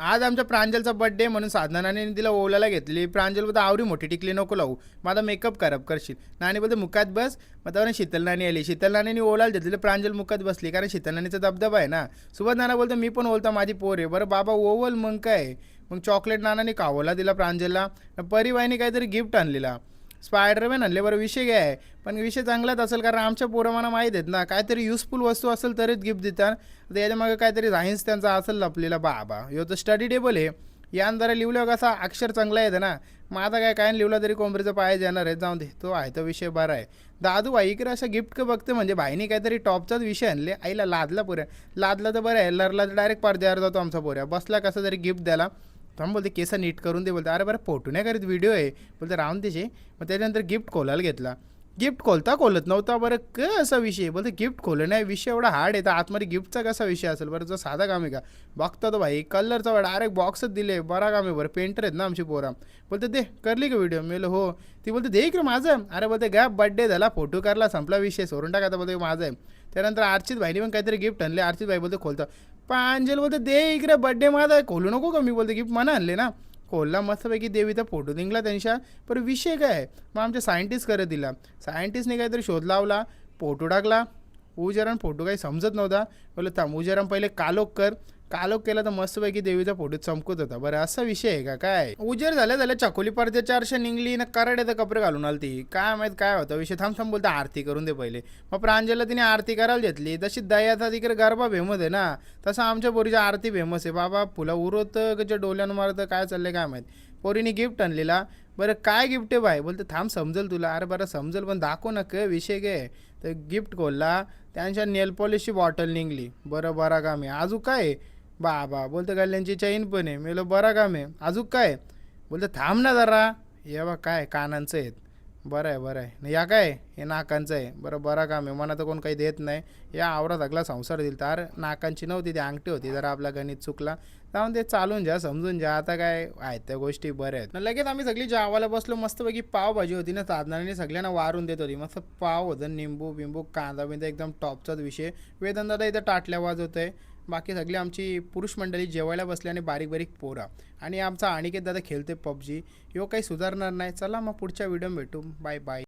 आज आमच्या प्रांजलचा बर्थडे म्हणून साधना नानीने तिला ओलायला घेतली. प्रांजल बोलतो आवरी मोठी टिकली नको लावू, माझा मेकअप खराब करशील. नानी बोलते मुकात बस. मग त्यावर शीतल नानी आली. शीतल नानीने ओलायला घेतली, प्रांजल मुकात बसली कारण शीतल नानीचा दबदबा आहे ना. सुबोध नाना बोलतो मी पण ओलता, माझी पोर आहे. बरं बाबा ओवल मग काय. मग चॉकलेट नानाने कावला दिला प्रांजलला. परिवाईने काहीतरी गिफ्ट आणलेला, स्पायडरमॅन आणले. बरं विषय काय आहे, पण विषय चांगलाच असेल कारण आमच्या पोरं मला माहीत आहेत ना, काहीतरी युजफुल वस्तू असेल तरच गिफ्ट देतात. तर याच्यामागे काहीतरी सायन्स त्यांचा असेल लपलेला. बाबा ह्यो तर स्टडी टेबल आहे. यान जरा लिहिलं कसा अक्षर चांगला येतं ना. मग आता काय लिहिलं तरी कोंबरीचं पाय येणार आहे. जाऊन दे, तो आहे तो विषय बरा आहे. दादू भाई इकडे असं गिफ्ट का बघते म्हणजे भाईने काहीतरी टॉपचाच विषय आणले. आईला लादला पुऱ्या. लादला तर बरं आहे, लरला तर डायरेक्ट पडद्यावर जातो आमचा पोऱ्या. बसला कसं तरी गिफ्ट द्याला. थांब बोलते केसा नीट करून दे. बोलते अरे बरं फोटो नाही करीत, व्हिडिओ आहे. बोलते राहून त्याचे. मग त्याच्यानंतर गिफ्ट खोलायला घेतला. गिफ्ट खोलत नव्हता. बरं असा विषय बोलते गिफ्ट खोलं नाही, विषय एवढा हार्ड आहे तर आतमध्ये गिफ्टचा कसा विषय असेल. बरं जो साधा काम आहे का बघता तो भाई, कलरचा डायरेक्ट बॉक्सच दिले. बरा काम आहे. बरं पेंटर आहेत ना आमची पोरा. बोलते दे करली का व्हिडिओ. मी हो. ती बोलते दे इकडे माझं. अरे बोलते गा बड्डे झाला, फोटो करला, संपला विषय, सोडून टाका. बोलते माझं आहे. त्यानंतर अर्चित भाईने पण काहीतरी गिफ्ट आणले. अर्चित भाई बोलते खोलता. प्रांजल बोलते दे इकडे बड्डे माझा आहे, खोलू नको का. मी बोलते गिफ्ट मना आणले ना. खोलला मस्तपैकी, देवीचा फोटो निघला त्यांच्या. पण विषय काय, मग आमच्या सायंटिस्ट करत दिला. सायंटिस्टने काहीतरी शोध लावला, फोटो टाकला. उजेरान फोटो काही समजत नव्हता. बोललं थांब उजेरान पहिले कालोख कर. कालोख केला तर मस्तपैकी देवीचा फोटो चमकत होता. बरं असा विषय आहे का काय. उजेर झाल्या चकोली पडद्याच्या आरशा निघली ना, कराड्याचं कपडे घालून आली ती. काय माहीत काय होतं विषय. थांब बोलता आरती करून दे पहिले. मग प्रांजलला तिने आरती करायला घेतली. जशी दयाचा तिकडे गरबा फेमस आहे ना, तसं आमच्या पोरीची आरती फेमस आहे. बाबा फुला उरवतं का जे डोल्यानं मारतं काय चाललंय काय माहीत. पोरीने गिफ्ट आणलेला. बरं काय गिफ्ट आहे बाय. बोलते थांब समजेल तुला. अरे बरं समजेल पण दाखव ना काय विषय काय. तर गिफ्ट खोलला, त्यांच्या नेल पॉलिशची बॉटल निघली. बरं काम आहे. अजून काय बाबा. बोलते गल्ल्यांची चैन पण आहे. मेलो बरा काम आहे. अजून काय. बोलते थांब ना जरा. हे बा काय कानांचं आहेत. बरं आहे. या काय हे नाकांचं आहे. बरा काम आहे. मला तर कोण काही देत नाही. या आवरा सगळा संसार दिल तर नाकांची नव्हती, ती अंगठी होती. जरा आपला गणित चुकला. जाऊन ते चालून जा, समजून जा. आता काय आहेत त्या गोष्टी बऱ्या आहेत. लगेच आम्ही सगळी जेवायला बसलो. मस्तपैकी पावभाजी होती ना, साधनाने सगळ्यांना वारून देत होती. मस्त पाव होतं, निंबू बिंबू कांदा बिंदा, एकदम टॉपचाच विषय. वेदांत दादा इथं टाटल्या वाजवत आहे. बाकी सगळी आमची पुरुष मंडळी जेवायला बसली आणि बारीक बारीक पोरा. आणि आमचा अनिकेत दादा खेळते पबजी. ह्यो काही सुधारणार नाही. चला मग पुढच्या व्हिडिओ भेटू. Bye bye.